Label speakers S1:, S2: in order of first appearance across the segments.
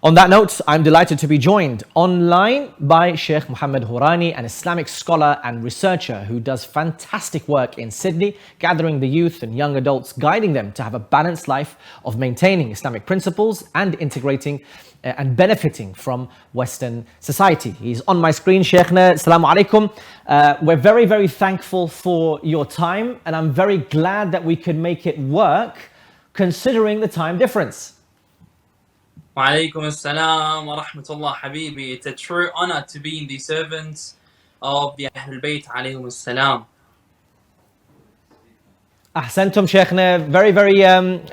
S1: On that note, I'm delighted to be joined online by Sheikh Mohammed Hourani, an Islamic scholar and researcher who does fantastic work in Sydney, gathering the youth and young adults, guiding them to have a balanced life of maintaining Islamic principles and integrating and benefiting from Western society. He's on my screen. Sheikhna, Assalamu alaikum. We're very, very thankful for your time, and I'm very glad that we could make it work considering the time difference.
S2: وعليكم السلام ورحمة الله حبيبي. It's a true honor to be in the servants of the Ahlul Bayt عليهم السلام.
S1: Ahsantum, Sheikhna. Very, very,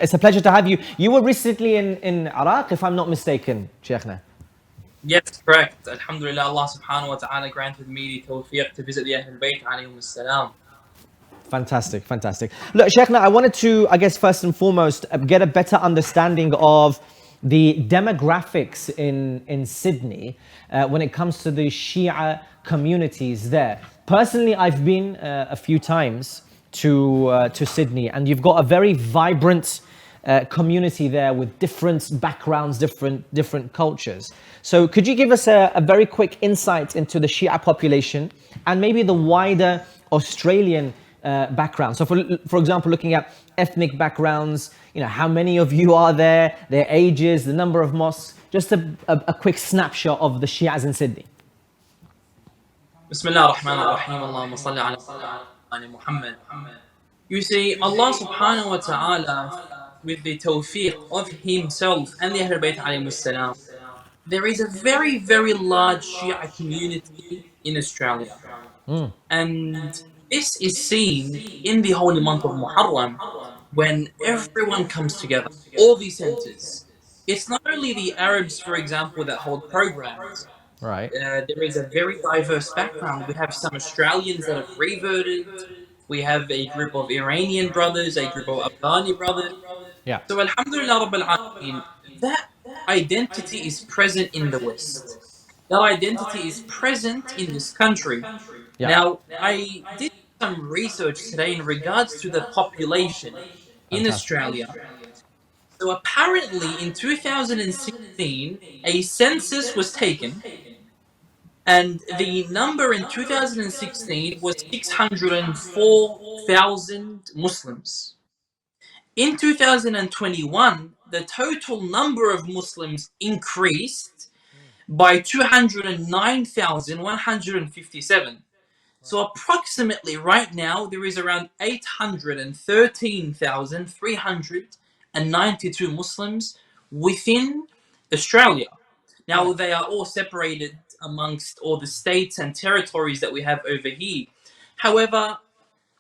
S1: it's a pleasure to have you. You were recently in Iraq, if I'm not mistaken, Sheikhna.
S2: Yes, correct. Alhamdulillah, Allah subhanahu wa ta'ala granted me the tawfiq to visit the Ahlul Bayt عليهم السلام.
S1: Fantastic, fantastic. Look, Sheikhna, I wanted to, I guess, first and foremost, get a better understanding of the demographics in Sydney when it comes to the Shia communities there. Personally, I've been a few times to Sydney, and you've got a very vibrant community there with different backgrounds, different cultures. So could you give us a very quick insight into the Shia population and maybe the wider Australian background? So for example, looking at ethnic backgrounds, you know, how many of you are there, their ages, the number of mosques, just a quick snapshot of the Shias in Sydney.
S2: Bismillah ar-Rahman ar-Rahim. Allahumma salli ala Mohammed. You see, Allah subhanahu wa ta'ala, with the tawfiq of himself and the Ahlul Bayt alayhim salam, there is a very, very large Shia community in Australia. And this is seen in the holy month of Muharram, when everyone comes together, all these centers. It's not only the Arabs, for example, that hold programs.
S1: Right.
S2: There is a very diverse background. We have some Australians that have reverted. We have a group of Iranian brothers, a group of Afghani brothers.
S1: Yeah.
S2: So Alhamdulillah Rabbil Alameen, that identity is present in the West. That identity is present in this country.
S1: Yeah.
S2: Now, I did some research today in regards to the population in Australia. So apparently in 2016, a census was taken, and the number in 2016 was 604,000 Muslims. In 2021, the total number of Muslims increased by 209,157. So approximately right now, there is around 813,392 Muslims within Australia. Now, they are all separated amongst all the states and territories that we have over here. However,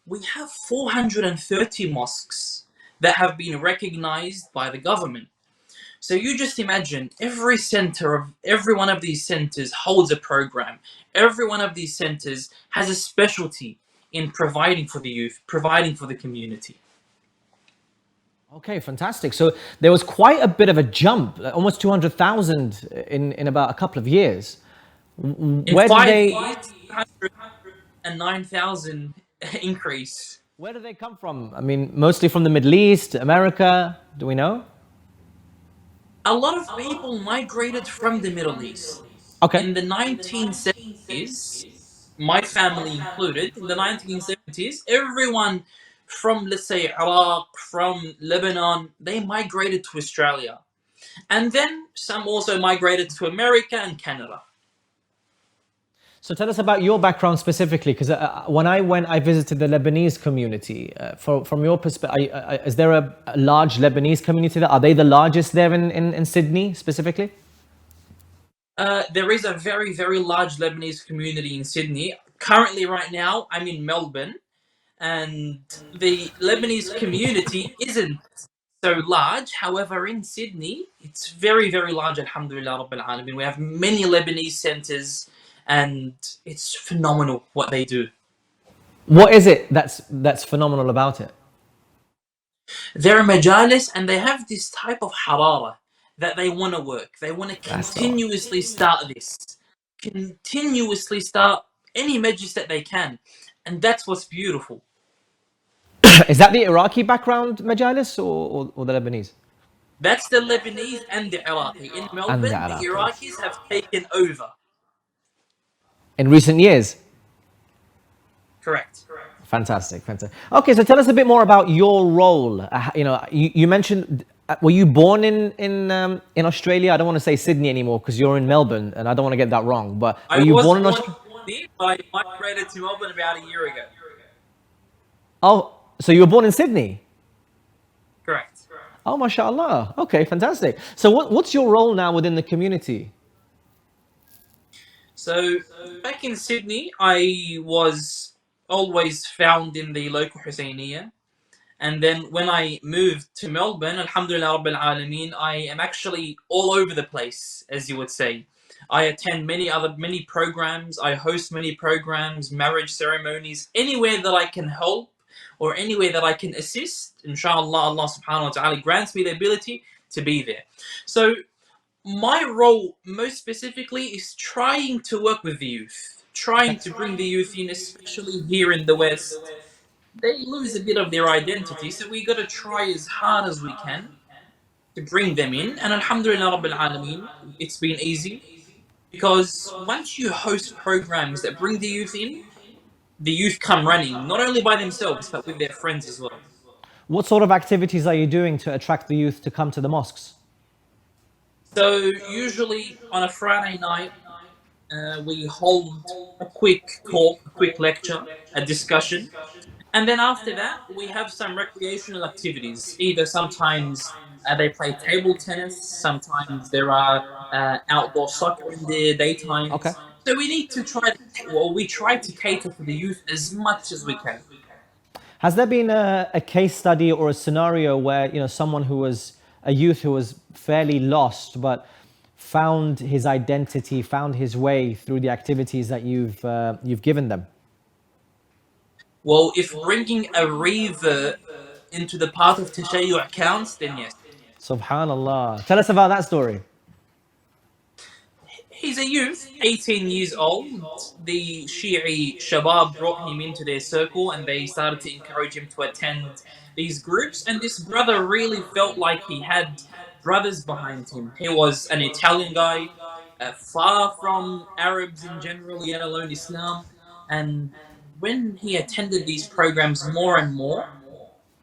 S2: we have 430 mosques that have been recognized by the government. So you just imagine every one of these centers holds a program. Every one of these centers has a specialty in providing for the youth, providing for the community.
S1: Okay, fantastic. So there was quite a bit of a jump, almost 200,000 in about a couple of years.
S2: Where did they 9,000 increase?
S1: Where do they come from? I mean, mostly from the Middle East, America, do we know?
S2: A lot of people migrated from the Middle East.
S1: Okay.
S2: In the 1970s, my family included, in the 1970s, everyone from, let's say, Iraq, from Lebanon, they migrated to Australia. And then some also migrated to America and Canada.
S1: So tell us about your background specifically, because when I visited the Lebanese community. From your perspective, is there a large Lebanese community there? Are they the largest there in Sydney specifically?
S2: There is a very, very large Lebanese community in Sydney. Currently, right now, I'm in Melbourne, and the Lebanese community isn't so large. However, in Sydney, it's very, very large, alhamdulillah Rabbil Alameen. We have many Lebanese centers, and it's phenomenal what they do.
S1: What is it that's phenomenal about it?
S2: They're majalis, and they have this type of harara that they want to work. They want to continuously start any majlis that they can, and that's what's beautiful.
S1: Is that the Iraqi background majalis or the Lebanese?
S2: That's the Lebanese and the Iraqi. In
S1: And the
S2: Melbourne, the
S1: Iraqis.
S2: Iraqis have taken over.
S1: In recent years.
S2: Correct.
S1: Fantastic, fantastic. Okay, so tell us a bit more about your role. You mentioned, were you born in Australia? I don't want to say Sydney anymore because you're in Melbourne, and I don't want to get that wrong. But were
S2: I
S1: you
S2: was
S1: born in
S2: born
S1: Australia?
S2: in Sydney, but I migrated to Melbourne about a year ago.
S1: Oh, so you were born in Sydney?
S2: Correct.
S1: Oh, mashallah. Okay, fantastic. So what's your role now within the community?
S2: So back in Sydney, I was always found in the local Husseiniya. And then when I moved to Melbourne, Alhamdulillah Rabbil Alameen, I am actually all over the place, as you would say. I attend many programs, I host many programs, marriage ceremonies, anywhere that I can help or anywhere that I can assist. Inshallah, Allah subhanahu wa ta'ala grants me the ability to be there. So my role most specifically is trying to work with the youth, trying to bring the youth in, especially here in the West. They lose a bit of their identity, so we got to try as hard as we can to bring them in. And Alhamdulillah Rabbil Alameen, it's been easy because once you host programs that bring the youth come running, not only by themselves, but with their friends as well.
S1: What sort of activities are you doing to attract the youth to come to the mosques?
S2: So, usually on a Friday night, we hold a quick talk, a quick lecture, a discussion. And then after that, we have some recreational activities. Either sometimes they play table tennis, sometimes there are outdoor soccer in the daytime.
S1: Okay.
S2: So we need to we try to cater for the youth as much as we can.
S1: Has there been a case study or a scenario where someone who was a youth who was fairly lost but found his identity, found his way through the activities that you've given them?
S2: Well, if bringing a revert into the path of Tashayyu' counts, then yes.
S1: Subhanallah. Tell us about that story.
S2: He's a youth, 18 years old. The Shi'i Shabab brought him into their circle and they started to encourage him to attend these groups. And this brother really felt like he had brothers behind him. He was an Italian guy, far from Arabs in general, yet alone Islam. And when he attended these programs more and more,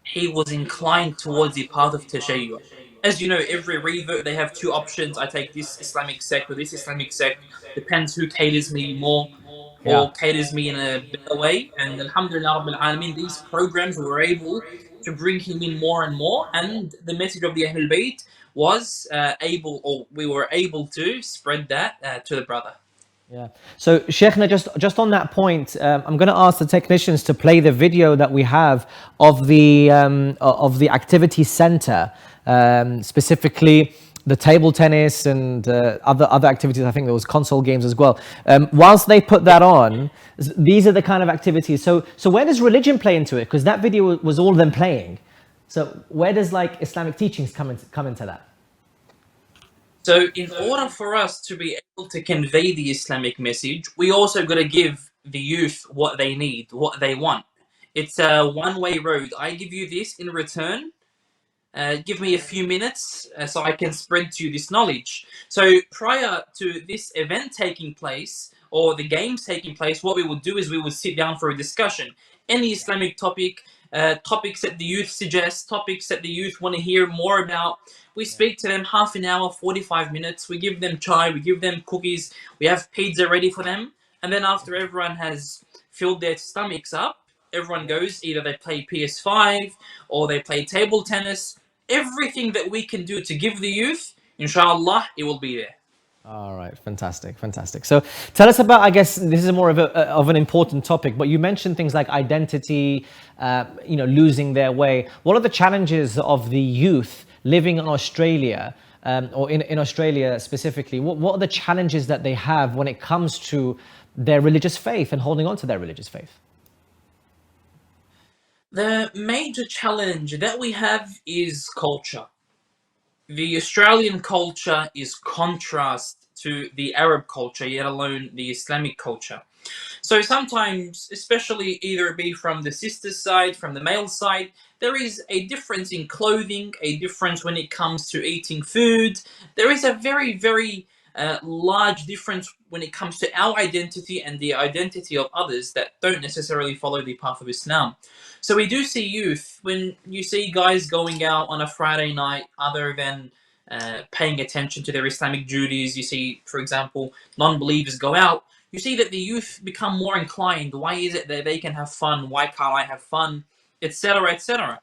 S2: he was inclined towards the path of Tashayyu'. As you know, every revert, they have two options. I take this Islamic sect or this Islamic sect. Depends who caters me more
S1: Yeah.
S2: or caters me in a better way. And Alhamdulillah Rabbil Alameen, these programs were able to bring him in more and more. And the message of the Ahlul Bayt was we were able to spread that to the brother.
S1: Yeah. So, Sheikh, just on that point, I'm going to ask the technicians to play the video that we have of the activity center, specifically the table tennis and other activities. I think there was console games as well. Whilst they put that on, these are the kind of activities. So where does religion play into it? Because that video was all them playing. So where does like Islamic teachings come into that?
S2: So in order for us to be able to convey the Islamic message, we also got to give the youth what they need, what they want. It's a one-way road. I give you this in return. Give me a few minutes so I can spread to you this knowledge. So prior to this event taking place or the games taking place, what we would do is we would sit down for a discussion. Any Islamic topic, topics that the youth suggest, topics that the youth want to hear more about. We speak to them half an hour, 45 minutes. We give them chai, we give them cookies, we have pizza ready for them. And then after everyone has filled their stomachs up, everyone goes, either they play PS5 or they play table tennis. Everything that we can do to give the youth, inshallah, it will be there.
S1: All right, fantastic, fantastic. So tell us about, I guess this is more of an important topic, but you mentioned things like identity, losing their way. What are the challenges of the youth living in Australia, or in Australia specifically? What are the challenges that they have when it comes to their religious faith and holding on to their religious faith?
S2: The major challenge that we have is culture. The Australian culture is contrast to the Arab culture, yet alone the Islamic culture. So sometimes, especially either it be from the sister's side, from the male side, There is a difference in clothing, a difference when it comes to eating food. There is a very, very large difference when it comes to our identity and the identity of others that don't necessarily follow the path of Islam. So we do see youth, when you see guys going out on a Friday night, other than paying attention to their Islamic duties, you see, for example, non-believers go out, you see that the youth become more inclined. Why is it that they can have fun? Why can't I have fun? Etc., etc.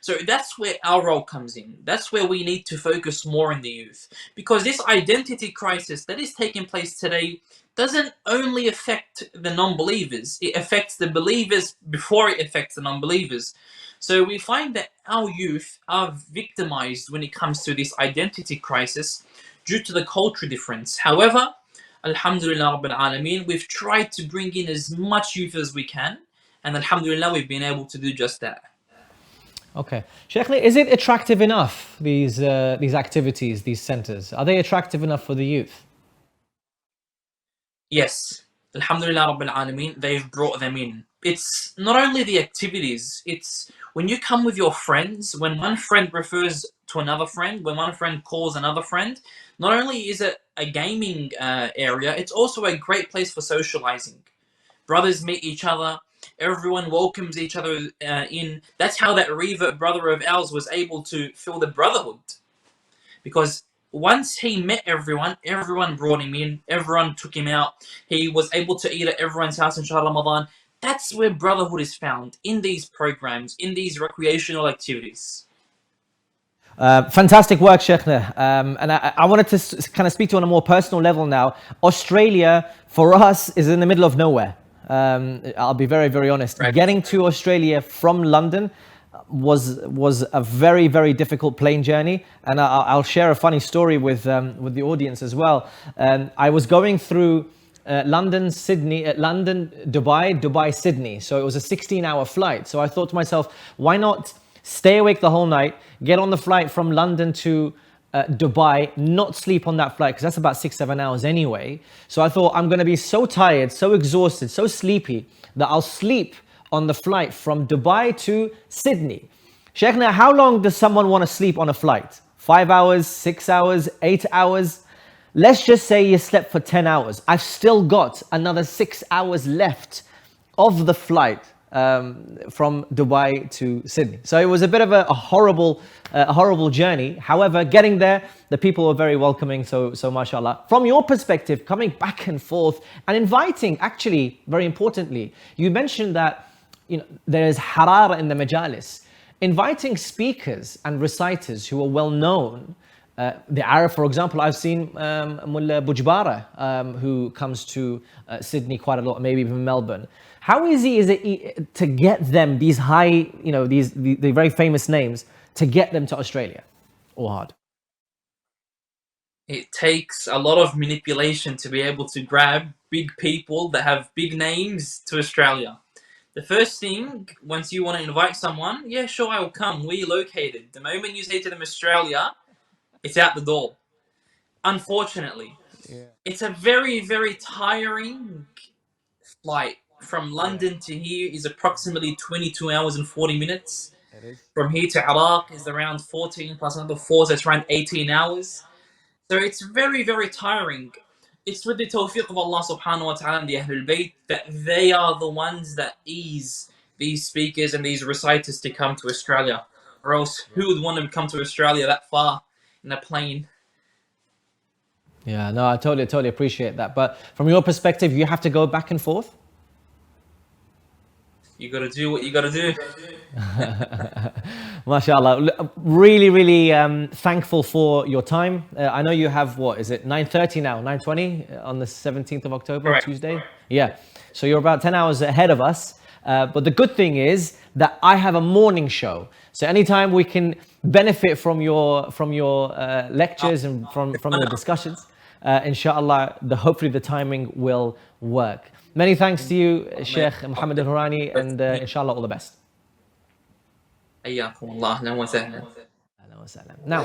S2: So that's where our role comes in. That's where we need to focus more on the youth. Because this identity crisis that is taking place today doesn't only affect the non-believers, it affects the believers before it affects the non-believers. So we find that our youth are victimized when it comes to this identity crisis due to the culture difference. However, Alhamdulillah Rabbil Alameen, we've tried to bring in as much youth as we can, and Alhamdulillah, we've been able to do just that.
S1: Okay. Sheikh, is it attractive enough, these activities, these centers? Are they attractive enough for the youth?
S2: Yes. Alhamdulillah Rabbil Alameen, they've brought them in. It's not only the activities, it's when you come with your friends, when one friend refers to another friend, when one friend calls another friend, not only is it a gaming area, it's also a great place for socializing. Brothers meet each other, everyone welcomes each other in. That's how that revert brother of ours was able to feel the brotherhood. Because once he met everyone, everyone brought him in, everyone took him out, he was able to eat at everyone's house in Shahr Ramadan. That's where brotherhood is found, in these programs, in these recreational activities.
S1: Fantastic work, Sheikh. And I wanted to kind of speak to you on a more personal level now. Australia, for us, is in the middle of nowhere. I'll be very, very honest.
S2: Right.
S1: Getting to Australia from London was a very, very difficult plane journey. And I'll share a funny story with the audience as well. I was going through London, Sydney, London, Dubai, Sydney. So it was a 16-hour flight. So I thought to myself, why not stay awake the whole night, get on the flight from London to Dubai, not sleep on that flight, because that's about 6-7 hours anyway. So I thought, I'm going to be so tired, so exhausted, so sleepy that I'll sleep on the flight from Dubai to Sydney. Sheikh, now how long does someone want to sleep on a flight? 5 hours, 6 hours, 8 hours? Let's just say you slept for 10 hours. I've still got another 6 hours left of the flight from Dubai to Sydney. So it was a bit of a horrible journey. However, getting there, the people were very welcoming. So mashallah. From your perspective, coming back and forth and inviting, actually, very importantly, you mentioned that there is harara in the majalis. Inviting speakers and reciters who are well known. The Arab, for example, I've seen Mullah Bujbara, who comes to Sydney quite a lot, maybe even Melbourne. How easy is it to get them, these high, the very famous names, to get them to Australia? Or hard?
S2: It takes a lot of manipulation to be able to grab big people that have big names to Australia. The first thing, once you want to invite someone, yeah, sure, I will come. Where are you located? The moment you say to them Australia, it's out the door. Unfortunately. Yeah. It's a very, very tiring flight. From London to here is approximately 22 hours and 40 minutes. It is. From here to Iraq is around 14 plus another 4, so it's around 18 hours. So it's very, very tiring. It's with the tawfiq of Allah subhanahu wa ta'ala and the Ahlul Bayt that they are the ones that ease these speakers and these reciters to come to Australia. Or else, who would want to come to Australia that far in a plane?
S1: Yeah, no, I totally appreciate that. But from your perspective, you have to go back and forth?
S2: You got to do what you got to do.
S1: MashaAllah. Really thankful for your time. I know you have, what is it, 9:30 now, 9:20 on the 17th of October,
S2: Correct.
S1: Tuesday? Correct. Yeah. So you're about 10 hours ahead of us. But the good thing is that I have a morning show. So anytime we can benefit from your lectures and from your discussions, inshallah, hopefully the timing will work. Many thanks to you, Sheikh Mohammed Hourani, and inshallah, all the best.
S2: حياكم الله. أهلا وسهلا.
S1: Now.